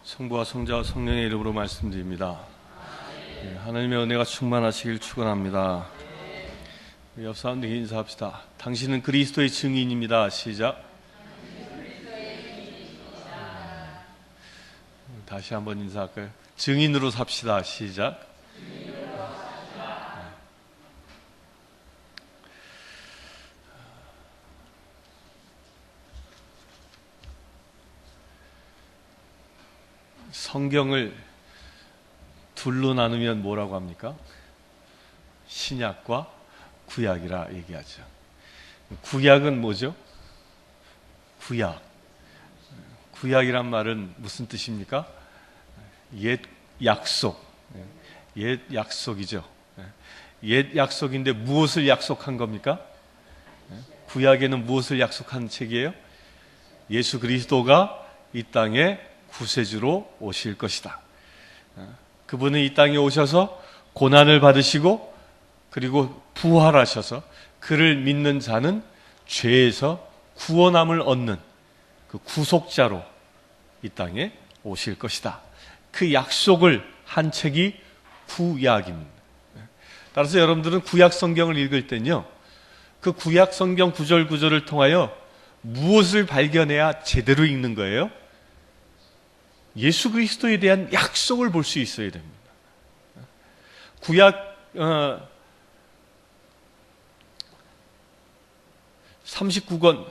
성부와 성자와 성령의 이름으로 말씀드립니다. 하나님의 은혜가 충만하시길 축원합니다. 옆 사람들에게 인사합시다. 당신은 그리스도의 증인입니다. 시작. 다시 한번 인사할까요? 증인으로 삽시다. 시작. 성경을 둘로 나누면 뭐라고 합니까? 신약과 구약이라 얘기하죠. 구약은 뭐죠? 구약. 구약이란 말은 무슨 뜻입니까? 옛 약속. 옛 약속이죠. 옛 약속인데 무엇을 약속한 겁니까? 구약에는 무엇을 약속한 책이에요? 예수 그리스도가 이 땅에 구세주로 오실 것이다. 그분은 이 땅에 오셔서 고난을 받으시고 그리고 부활하셔서 그를 믿는 자는 죄에서 구원함을 얻는 그 구속자로 이 땅에 오실 것이다. 그 약속을 한 책이 구약입니다. 따라서 여러분들은 구약 성경을 읽을 때는요, 그 구약 성경 구절 구절을 통하여 무엇을 발견해야 제대로 읽는 거예요? 예수 그리스도에 대한 약속을 볼 수 있어야 됩니다. 구약 39권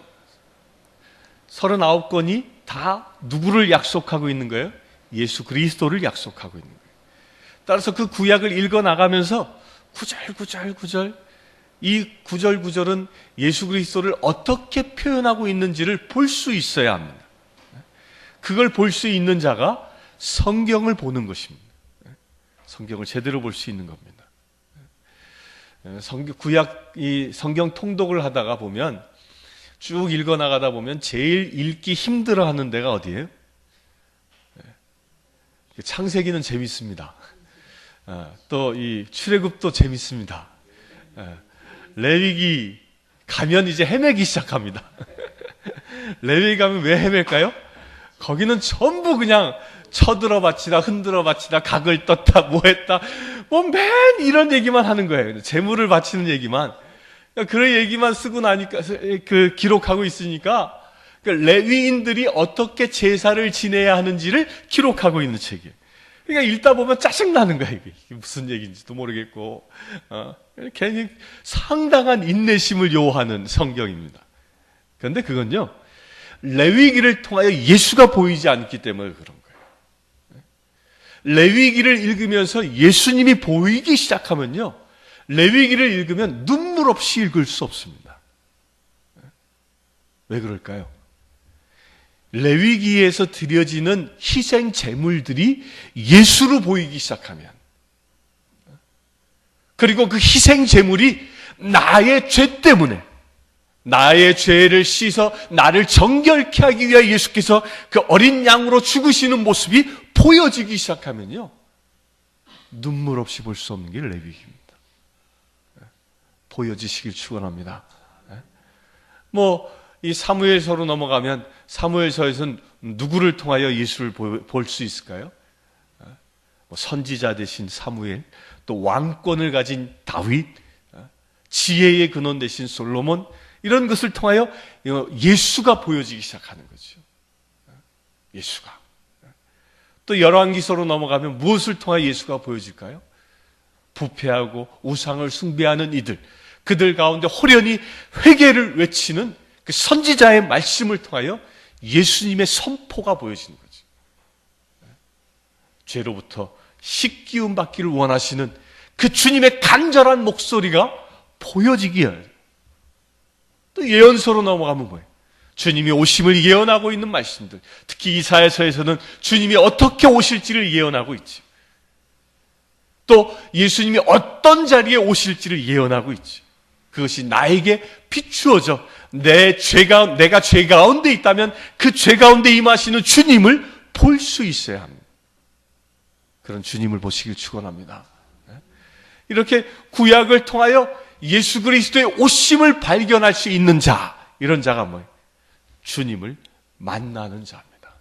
39권이 다 누구를 약속하고 있는 거예요? 예수 그리스도를 약속하고 있는 거예요. 따라서 그 구약을 읽어 나가면서 구절 이 구절은 예수 그리스도를 어떻게 표현하고 있는지를 볼 수 있어야 합니다. 그걸 볼 수 있는 자가 성경을 보는 것입니다. 성경을 제대로 볼 수 있는 겁니다. 성경 통독을 하다가 보면 쭉 읽어 나가다 보면 제일 읽기 힘들어 하는 데가 어디예요? 창세기는 재밌습니다. 또 이 출애굽도 재밌습니다. 레위기 가면 이제 헤매기 시작합니다. 레위기 가면 왜 헤맬까요? 거기는 전부 그냥 쳐들어 바치다, 흔들어 바치다, 각을 떴다, 뭐 했다, 맨 이런 얘기만 하는 거예요. 재물을 바치는 얘기만. 그런 얘기만 쓰고 나니까, 기록하고 있으니까, 레위인들이 어떻게 제사를 지내야 하는지를 기록하고 있는 책이에요. 그러니까 읽다 보면 짜증나는 거야, 이게 무슨 얘기인지도 모르겠고, 괜히 상당한 인내심을 요하는 성경입니다. 그런데 그건요, 레위기를 통하여 예수가 보이지 않기 때문에 그런 거예요. 레위기를 읽으면서 예수님이 보이기 시작하면요, 레위기를 읽으면 눈물 없이 읽을 수 없습니다. 왜 그럴까요? 레위기에서 드려지는 희생 제물들이 예수로 보이기 시작하면, 그리고 그 희생 제물이 나의 죄 때문에 나의 죄를 씻어 나를 정결케 하기 위해 예수께서 그 어린 양으로 죽으시는 모습이 보여지기 시작하면요, 눈물 없이 볼 수 없는 게 레위기입니다. 보여지시길 축원합니다. 이 사무엘서로 넘어가면 사무엘서에서는 누구를 통하여 예수를 볼 수 있을까요? 선지자 되신 사무엘, 또 왕권을 가진 다윗, 지혜의 근원 되신 솔로몬, 이런 것을 통하여 예수가 보여지기 시작하는 거죠. 예수가. 또 열왕기서로 넘어가면 무엇을 통하여 예수가 보여질까요? 부패하고 우상을 숭배하는 이들, 그들 가운데 호련히 회개를 외치는 그 선지자의 말씀을 통하여 예수님의 선포가 보여지는 거죠. 죄로부터 식기움 받기를 원하시는 그 주님의 간절한 목소리가 보여지기에, 또 예언서로 넘어가면 뭐예요? 주님이 오심을 예언하고 있는 말씀들, 특히 이사야서에서는 주님이 어떻게 오실지를 예언하고 있죠. 또 예수님이 어떤 자리에 오실지를 예언하고 있죠. 그것이 나에게 비추어져 내가 죄 가운데 있다면 그 죄 가운데 임하시는 주님을 볼 수 있어야 합니다. 그런 주님을 보시길 축원합니다. 이렇게 구약을 통하여 예수 그리스도의 오심을 발견할 수 있는 자, 이런 자가 뭐예요? 주님을 만나는 자입니다.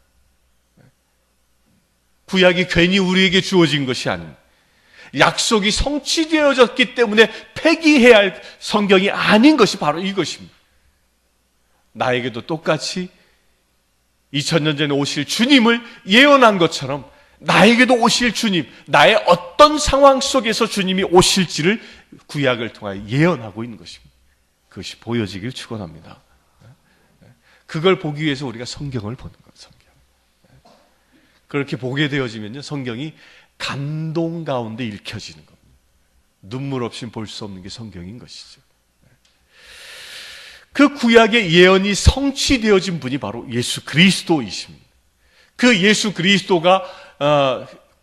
구약이 괜히 우리에게 주어진 것이 아닙니다. 약속이 성취되어졌기 때문에 폐기해야 할 성경이 아닌 것이 바로 이것입니다. 나에게도 똑같이 2000년 전에 오실 주님을 예언한 것처럼 나에게도 오실 주님, 나의 어떤 상황 속에서 주님이 오실지를 구약을 통하여 예언하고 있는 것입니다. 그것이 보여지길 축원합니다. 그걸 보기 위해서 우리가 성경을 보는 거예요. 성경. 그렇게 보게 되어지면요, 성경이 감동 가운데 읽혀지는 겁니다. 눈물 없이는 볼 수 없는 게 성경인 것이죠. 그 구약의 예언이 성취되어진 분이 바로 예수 그리스도이십니다. 그 예수 그리스도가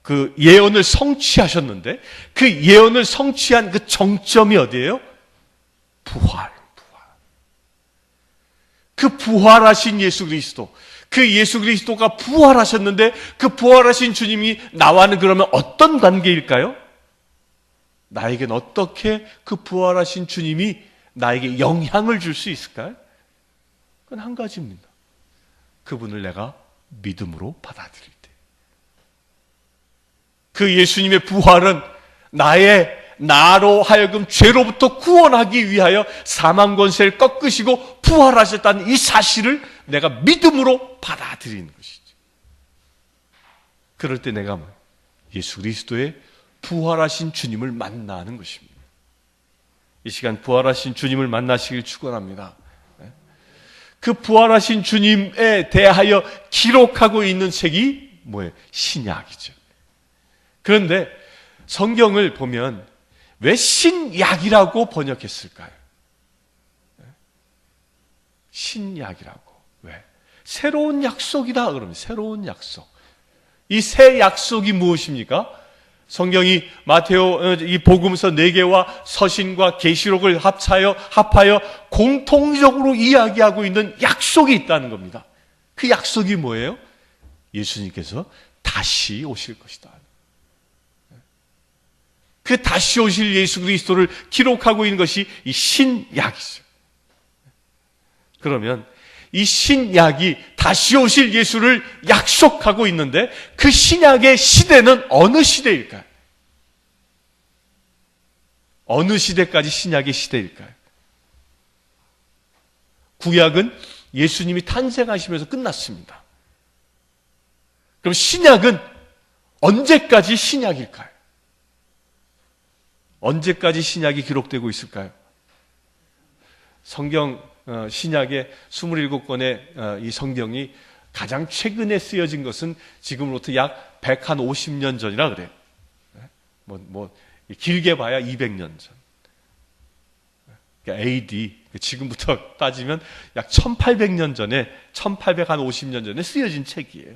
그 예언을 성취하셨는데 그 예언을 성취한 그 정점이 어디예요? 부활. 그 부활하신 예수 그리스도, 그 예수 그리스도가 부활하셨는데 그 부활하신 주님이 나와는 그러면 어떤 관계일까요? 나에겐 어떻게 그 부활하신 주님이 나에게 영향을 줄 수 있을까요? 그건 한 가지입니다. 그분을 내가 믿음으로 받아들일 때. 그 예수님의 부활은 나로 하여금 죄로부터 구원하기 위하여 사망 권세를 꺾으시고 부활하셨다는 이 사실을 내가 믿음으로 받아들이는 것이죠. 그럴 때 내가 예수 그리스도의 부활하신 주님을 만나는 것입니다. 이 시간 부활하신 주님을 만나시길 축원합니다. 그 부활하신 주님에 대하여 기록하고 있는 책이 뭐예요? 신약이죠. 그런데 성경을 보면 왜 신약이라고 번역했을까요? 신약이라고. 왜? 새로운 약속이다 그러면 새로운 약속. 이 새 약속이 무엇입니까? 성경이 마테오 이 복음서 4개와 서신과 계시록을 합하여 공통적으로 이야기하고 있는 약속이 있다는 겁니다. 그 약속이 뭐예요? 예수님께서 다시 오실 것이다. 그 다시 오실 예수 그리스도를 기록하고 있는 것이 이 신약이죠. 그러면 이 신약이 다시 오실 예수를 약속하고 있는데 그 신약의 시대는 어느 시대일까요? 어느 시대까지 신약의 시대일까요? 구약은 예수님이 탄생하시면서 끝났습니다. 그럼 신약은 언제까지 신약일까요? 언제까지 신약이 기록되고 있을까요? 성경 신약의 27권의 이 성경이 가장 최근에 쓰여진 것은 지금으로부터 약 150년 전이라 그래요. 길게 봐야 200년 전. 그러니까 AD, 지금부터 따지면 약 1800년 전에, 1850년 전에 쓰여진 책이에요.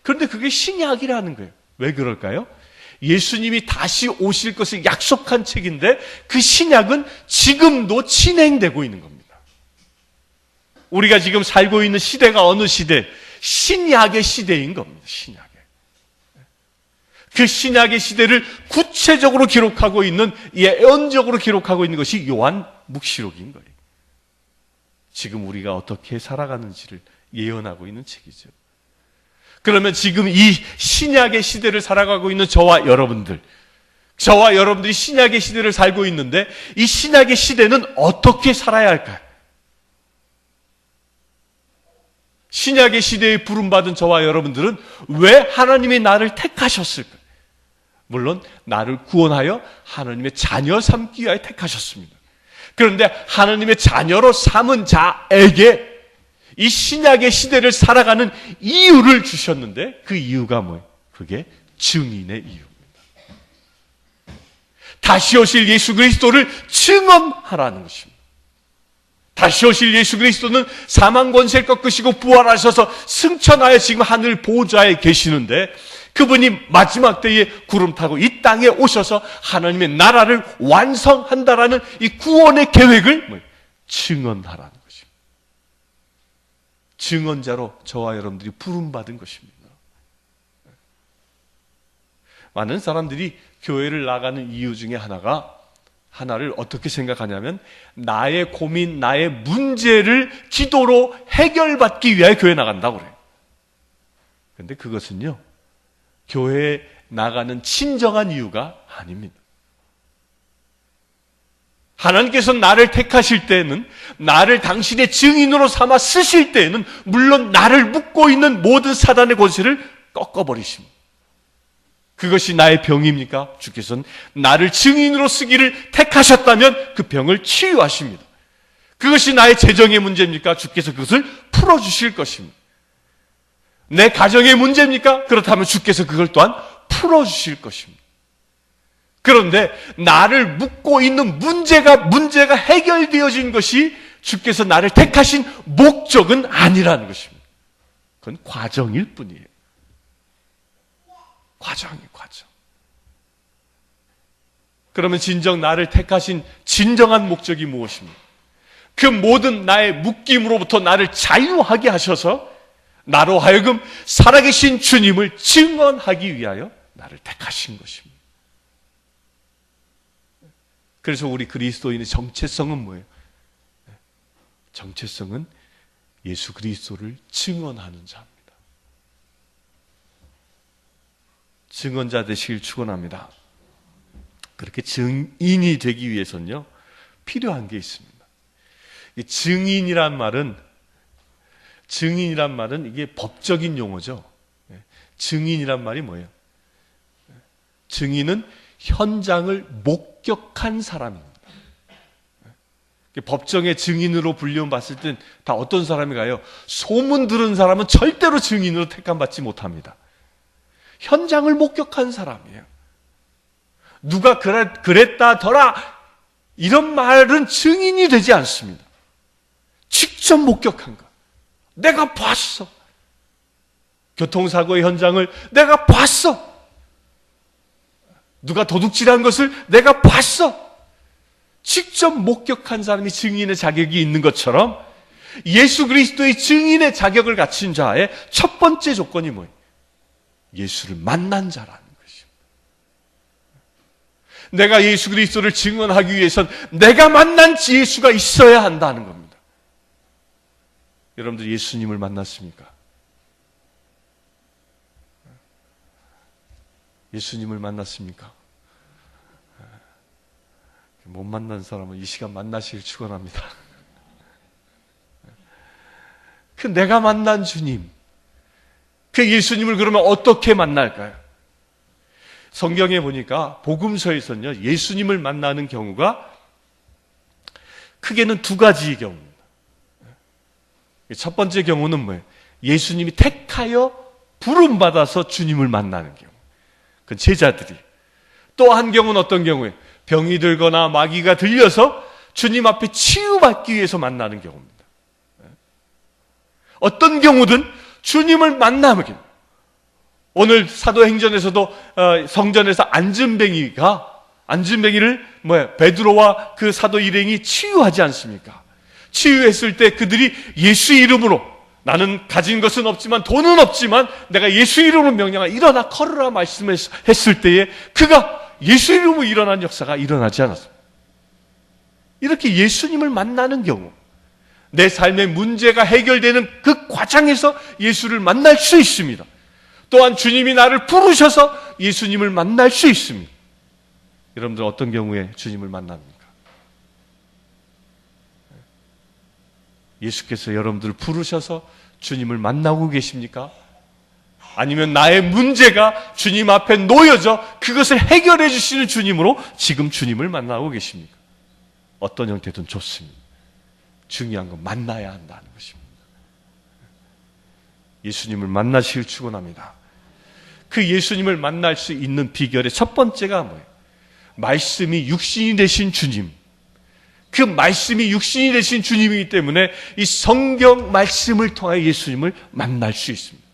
그런데 그게 신약이라는 거예요. 왜 그럴까요? 예수님이 다시 오실 것을 약속한 책인데 그 신약은 지금도 진행되고 있는 겁니다. 우리가 지금 살고 있는 시대가 어느 시대? 신약의 시대인 겁니다. 신약의. 그 신약의 시대를 구체적으로 기록하고 있는, 예언적으로 기록하고 있는 것이 요한 묵시록인 거예요. 지금 우리가 어떻게 살아가는지를 예언하고 있는 책이죠. 그러면 지금 이 신약의 시대를 살아가고 있는 저와 여러분들이 신약의 시대를 살고 있는데 이 신약의 시대는 어떻게 살아야 할까요? 신약의 시대에 부름받은 저와 여러분들은 왜 하나님이 나를 택하셨을까요? 물론 나를 구원하여 하나님의 자녀 삼기 위하여 택하셨습니다. 그런데 하나님의 자녀로 삼은 자에게 이 신약의 시대를 살아가는 이유를 주셨는데 그 이유가 뭐예요? 그게 증인의 이유입니다. 다시 오실 예수 그리스도를 증언하라는 것입니다. 다시 오실 예수 그리스도는 사망 권세를 꺾으시고 부활하셔서 승천하여 지금 하늘 보좌에 계시는데 그분이 마지막 때에 구름 타고 이 땅에 오셔서 하나님의 나라를 완성한다라는 이 구원의 계획을 증언하라는 것입니다. 증언자로 저와 여러분들이 부름받은 것입니다. 많은 사람들이 교회를 나가는 이유 중에 하나를 어떻게 생각하냐면 나의 고민, 나의 문제를 기도로 해결받기 위하여 교회 나간다고 그래요. 근데 그것은요, 교회에 나가는 진정한 이유가 아닙니다. 하나님께서 나를 택하실 때에는, 나를 당신의 증인으로 삼아 쓰실 때에는 물론 나를 묶고 있는 모든 사단의 권세를 꺾어버리십니다. 그것이 나의 병입니까? 주께서는 나를 증인으로 쓰기를 택하셨다면 그 병을 치유하십니다. 그것이 나의 재정의 문제입니까? 주께서 그것을 풀어주실 것입니다. 내 가정의 문제입니까? 그렇다면 주께서 그걸 또한 풀어주실 것입니다. 그런데 나를 묶고 있는 문제가 해결되어진 것이 주께서 나를 택하신 목적은 아니라는 것입니다. 그건 과정일 뿐이에요. 과정. 그러면 진정 나를 택하신 진정한 목적이 무엇입니까? 그 모든 나의 묶임으로부터 나를 자유하게 하셔서 나로 하여금 살아계신 주님을 증언하기 위하여 나를 택하신 것입니다. 그래서 우리 그리스도인의 정체성은 뭐예요? 정체성은 예수 그리스도를 증언하는 자입니다. 증언자 되시길 축원합니다. 그렇게 증인이 되기 위해서는요, 필요한 게 있습니다. 이 증인이란 말은 이게 법적인 용어죠. 증인이란 말이 뭐예요? 증인은 현장을 목격한 사람입니다. 법정의 증인으로 불리움 봤을 땐 다 어떤 사람이 가요? 소문 들은 사람은 절대로 증인으로 택함받지 못합니다. 현장을 목격한 사람이에요. 누가 그랬다더라 이런 말은 증인이 되지 않습니다. 직접 목격한 것. 내가 봤어. 교통사고의 현장을 내가 봤어. 누가 도둑질한 것을 내가 봤어. 직접 목격한 사람이 증인의 자격이 있는 것처럼 예수 그리스도의 증인의 자격을 갖춘 자의 첫 번째 조건이 뭐예요? 예수를 만난 자라는 것입니다. 내가 예수 그리스도를 증언하기 위해선 내가 만난 예수가 있어야 한다는 겁니다. 여러분들 예수님을 만났습니까? 예수님을 만났습니까? 못 만난 사람은 이 시간 만나시길 축원합니다. 그 내가 만난 주님, 그 예수님을 그러면 어떻게 만날까요? 성경에 보니까 복음서에서는요, 예수님을 만나는 경우가 크게는 두 가지의 경우입니다. 첫 번째 경우는 뭐예요? 예수님이 택하여 부름받아서 주님을 만나는 경우. 그 제자들이. 또 한 경우는 어떤 경우예요? 병이 들거나 마귀가 들려서 주님 앞에 치유받기 위해서 만나는 경우입니다. 어떤 경우든 주님을 만나면, 오늘 사도행전에서도 성전에서 안진뱅이를 베드로와 그 사도 일행이 치유하지 않습니까? 치유했을 때 그들이 예수 이름으로, 나는 가진 것은 없지만 돈은 없지만 내가 예수 이름으로 명령하 일어나 걸으라 말씀했을 때에 그가 예수 이름으로 일어난 역사가 일어나지 않았습니다. 이렇게 예수님을 만나는 경우, 내 삶의 문제가 해결되는 그 과정에서 예수를 만날 수 있습니다. 또한 주님이 나를 부르셔서 예수님을 만날 수 있습니다. 여러분들 어떤 경우에 주님을 만납니까? 예수께서 여러분들을 부르셔서 주님을 만나고 계십니까? 아니면 나의 문제가 주님 앞에 놓여져 그것을 해결해 주시는 주님으로 지금 주님을 만나고 계십니까? 어떤 형태든 좋습니다. 중요한 건 만나야 한다는 것입니다. 예수님을 만나시길 축원합니다. 그 예수님을 만날 수 있는 비결의 첫 번째가 뭐예요? 말씀이 육신이 되신 주님. 그 말씀이 육신이 되신 주님이기 때문에 이 성경 말씀을 통하여 예수님을 만날 수 있습니다.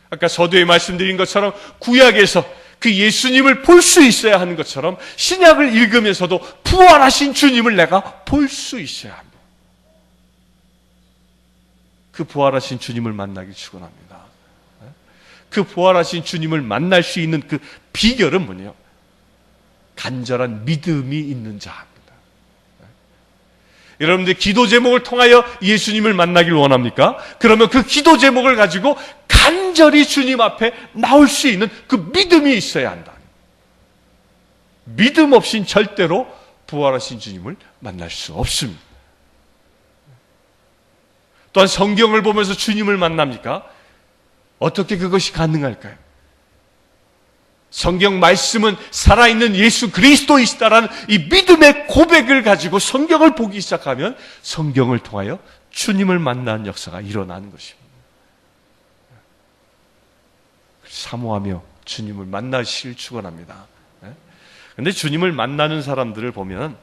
아까 서두에 말씀드린 것처럼 구약에서 그 예수님을 볼 수 있어야 하는 것처럼 신약을 읽으면서도 부활하신 주님을 내가 볼 수 있어야 합니다. 그 부활하신 주님을 만나길 축원합니다. 그 부활하신 주님을 만날 수 있는 그 비결은 뭐냐? 간절한 믿음이 있는 자입니다. 여러분들 기도 제목을 통하여 예수님을 만나길 원합니까? 그러면 그 기도 제목을 가지고 간절히 간절히 주님 앞에 나올 수 있는 그 믿음이 있어야 한다. 믿음 없인 절대로 부활하신 주님을 만날 수 없습니다. 또한 성경을 보면서 주님을 만납니까? 어떻게 그것이 가능할까요? 성경 말씀은 살아있는 예수 그리스도이시다라는 이 믿음의 고백을 가지고 성경을 보기 시작하면 성경을 통하여 주님을 만나는 역사가 일어나는 것입니다. 사모하며 주님을 만나시길 축원합니다. 그런데 주님을 만나는 사람들을 보면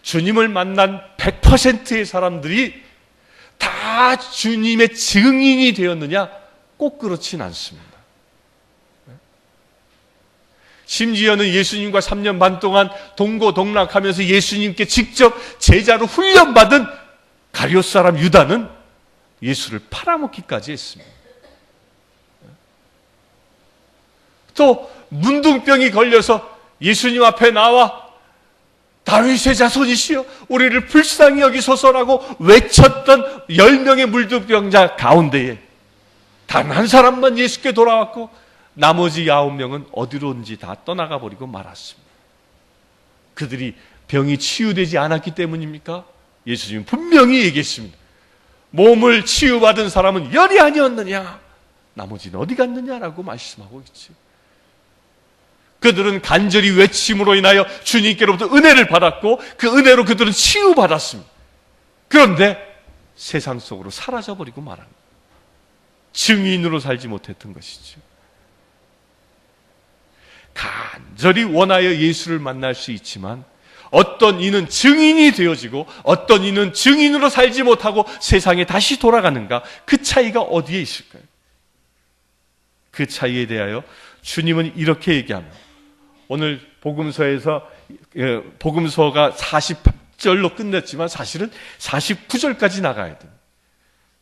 주님을 만난 100%의 사람들이 다 주님의 증인이 되었느냐? 꼭 그렇진 않습니다. 심지어는 예수님과 3년 반 동안 동고동락하면서 예수님께 직접 제자로 훈련받은 가룟 사람 유다는 예수를 팔아먹기까지 했습니다. 또 문둥병이 걸려서 예수님 앞에 나와 다윗의 자손이시여 우리를 불쌍히 여기소서라고 외쳤던 10명의 문둥병자 가운데에 단 한 사람만 예수께 돌아왔고 나머지 9명은 어디로든지 다 떠나가 버리고 말았습니다. 그들이 병이 치유되지 않았기 때문입니까? 예수님은 분명히 얘기했습니다. 몸을 치유받은 사람은 열이 아니었느냐? 나머지는 어디 갔느냐라고 말씀하고 있죠. 그들은 간절히 외침으로 인하여 주님께로부터 은혜를 받았고 그 은혜로 그들은 치유받았습니다. 그런데 세상 속으로 사라져버리고 말합니다. 증인으로 살지 못했던 것이죠. 간절히 원하여 예수를 만날 수 있지만 어떤 이는 증인이 되어지고 어떤 이는 증인으로 살지 못하고 세상에 다시 돌아가는가? 그 차이가 어디에 있을까요? 그 차이에 대하여 주님은 이렇게 얘기합니다. 오늘 복음서에서 복음서가 48절로 끝냈지만 사실은 49절까지 나가야 됩니다.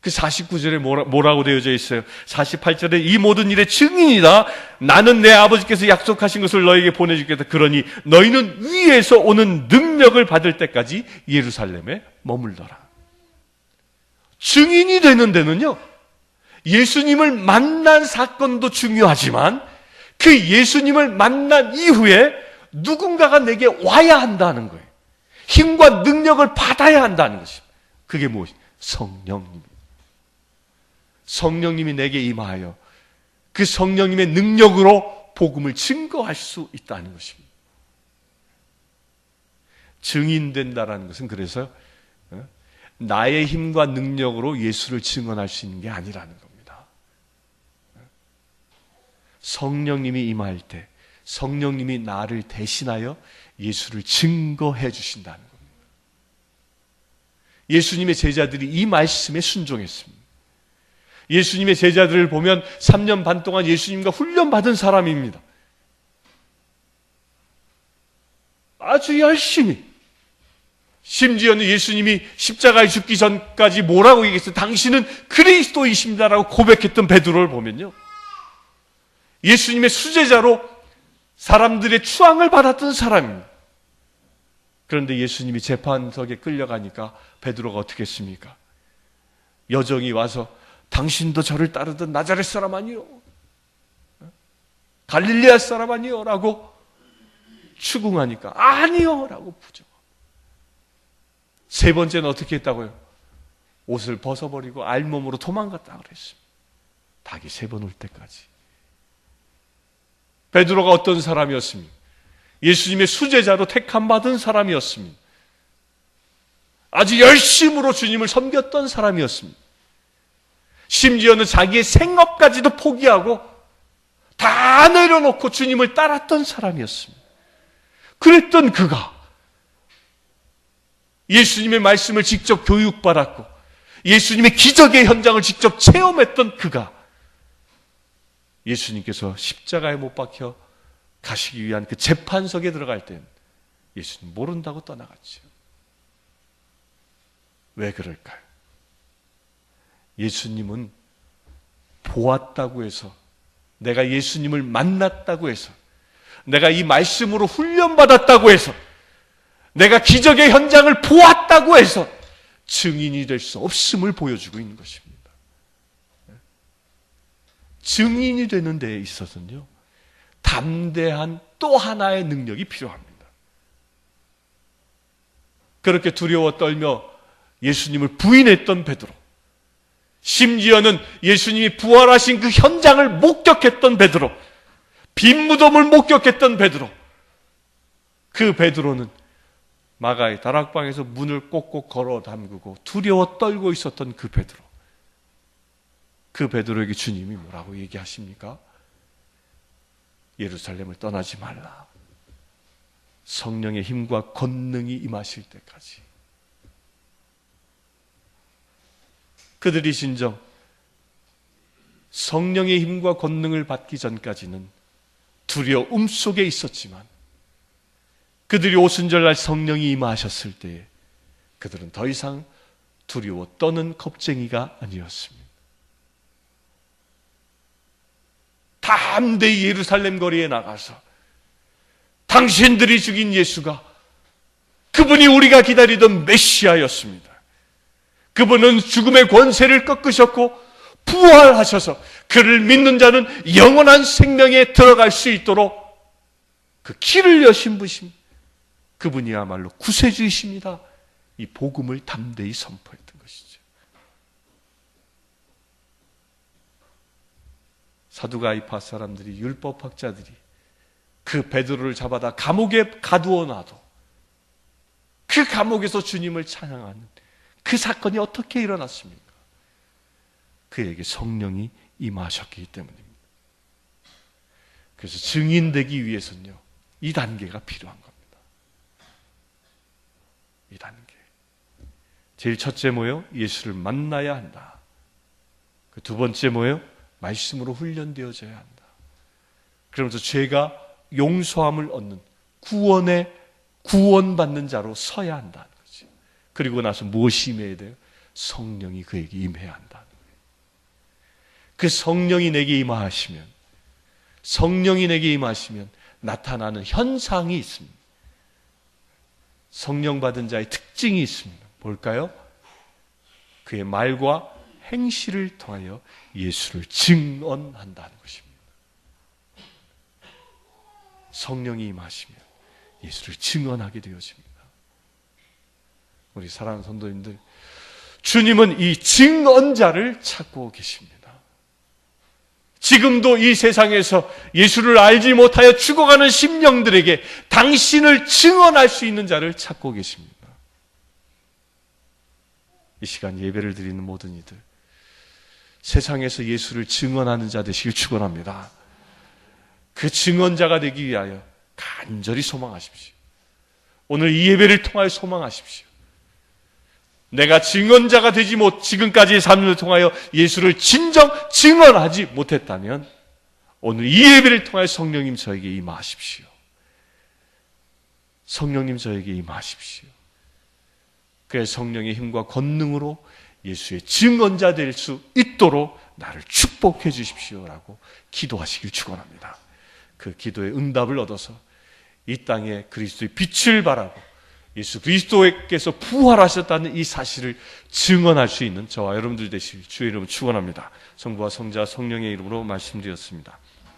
그 49절에 뭐라고 되어져 있어요? 48절에 이 모든 일의 증인이다. 나는 내 아버지께서 약속하신 것을 너에게 보내주겠다. 그러니 너희는 위에서 오는 능력을 받을 때까지 예루살렘에 머물러라. 증인이 되는 데는요, 예수님을 만난 사건도 중요하지만 그 예수님을 만난 이후에 누군가가 내게 와야 한다는 거예요. 힘과 능력을 받아야 한다는 것입니다. 그게 무엇이? 성령님. 성령님이 내게 임하여 그 성령님의 능력으로 복음을 증거할 수 있다는 것입니다. 증인된다라는 것은 그래서 나의 힘과 능력으로 예수를 증언할 수 있는 게 아니라는 겁니다. 성령님이 임할 때 성령님이 나를 대신하여 예수를 증거해 주신다는 겁니다. 예수님의 제자들이 이 말씀에 순종했습니다. 예수님의 제자들을 보면 3년 반 동안 예수님과 훈련받은 사람입니다. 아주 열심히, 심지어는 예수님이 십자가에 죽기 전까지 뭐라고 얘기했어요? 당신은 그리스도이십니다라고 고백했던 베드로를 보면요, 예수님의 수제자로 사람들의 추앙을 받았던 사람입니다. 그런데 예수님이 재판석에 끌려가니까 베드로가 어떻게 했습니까? 여정이 와서 당신도 저를 따르던 나자렛 사람 아니요? 갈릴레아 사람 아니요? 라고 추궁하니까 아니요! 라고 부정합니다. 세 번째는 어떻게 했다고요? 옷을 벗어버리고 알몸으로 도망갔다고 그랬습니다. 닭이 3번 올 때까지. 베드로가 어떤 사람이었습니까? 예수님의 수제자로 택함받은 사람이었습니다. 아주 열심으로 주님을 섬겼던 사람이었습니다. 심지어는 자기의 생업까지도 포기하고 다 내려놓고 주님을 따랐던 사람이었습니다. 그랬던 그가 예수님의 말씀을 직접 교육받았고 예수님의 기적의 현장을 직접 체험했던 그가 예수님께서 십자가에 못 박혀 가시기 위한 그 재판석에 들어갈 땐 예수님 모른다고 떠나갔죠. 왜 그럴까요? 예수님은 보았다고 해서, 내가 예수님을 만났다고 해서, 내가 이 말씀으로 훈련받았다고 해서, 내가 기적의 현장을 보았다고 해서 증인이 될 수 없음을 보여주고 있는 것입니다. 증인이 되는 데에 있어서는요, 담대한 또 하나의 능력이 필요합니다. 그렇게 두려워 떨며 예수님을 부인했던 베드로, 심지어는 예수님이 부활하신 그 현장을 목격했던 베드로, 빈 무덤을 목격했던 베드로, 그 베드로는 마가의 다락방에서 문을 꼭꼭 걸어 잠그고 두려워 떨고 있었던 그 베드로, 그 베드로에게 주님이 뭐라고 얘기하십니까? 예루살렘을 떠나지 말라. 성령의 힘과 권능이 임하실 때까지. 그들이 진정 성령의 힘과 권능을 받기 전까지는 두려움 속에 있었지만, 그들이 오순절날 성령이 임하셨을 때에 그들은 더 이상 두려워 떠는 겁쟁이가 아니었습니다. 담대히 예루살렘 거리에 나가서 당신들이 죽인 예수가, 그분이 우리가 기다리던 메시아였습니다. 그분은 죽음의 권세를 꺾으셨고 부활하셔서 그를 믿는 자는 영원한 생명에 들어갈 수 있도록 그 길을 여신 분이십니다. 그분이야말로 구세주이십니다. 이 복음을 담대히 선포했던 것이죠. 사두가이파 사람들이, 율법학자들이 그 베드로를 잡아다 감옥에 가두어 놔도 그 감옥에서 주님을 찬양하는 그 사건이 어떻게 일어났습니까? 그에게 성령이 임하셨기 때문입니다. 그래서 증인되기 위해서는요, 이 단계가 필요한 겁니다. 이 단계. 제일 첫째 뭐예요? 예수를 만나야 한다. 그 두 번째 뭐예요? 말씀으로 훈련되어져야 한다. 그러면서 죄가 용서함을 얻는 구원받는 자로 서야 한다는 거죠. 그리고 나서 무엇이 임해야 돼요? 성령이 그에게 임해야 한다는 거예요. 그 성령이 내게 임하시면, 성령이 내게 임하시면 나타나는 현상이 있습니다. 성령 받은 자의 특징이 있습니다. 뭘까요? 그의 말과 행실을 통하여 예수를 증언한다는 것입니다. 성령이 임하시면 예수를 증언하게 되어집니다. 우리 사랑하는 성도님들, 주님은 이 증언자를 찾고 계십니다. 지금도 이 세상에서 예수를 알지 못하여 죽어가는 심령들에게 당신을 증언할 수 있는 자를 찾고 계십니다. 이 시간 예배를 드리는 모든 이들, 세상에서 예수를 증언하는 자 되시길 축원합니다. 그 증언자가 되기 위하여 간절히 소망하십시오. 오늘 이 예배를 통하여 소망하십시오. 내가 증언자가 되지 지금까지의 삶을 통하여 예수를 진정 증언하지 못했다면 오늘 이 예배를 통하여 성령님 저에게 임하십시오. 성령님 저에게 임하십시오. 그의 성령의 힘과 권능으로 예수의 증언자 될 수 있도록 나를 축복해 주십시오라고 기도하시길 축원합니다. 그 기도의 응답을 얻어서 이 땅에 그리스도의 빛을 발하고 예수 그리스도께서 부활하셨다는 이 사실을 증언할 수 있는 저와 여러분들 되시길 주의 이름으로 축원합니다. 성부와 성자 성령의 이름으로 말씀드렸습니다.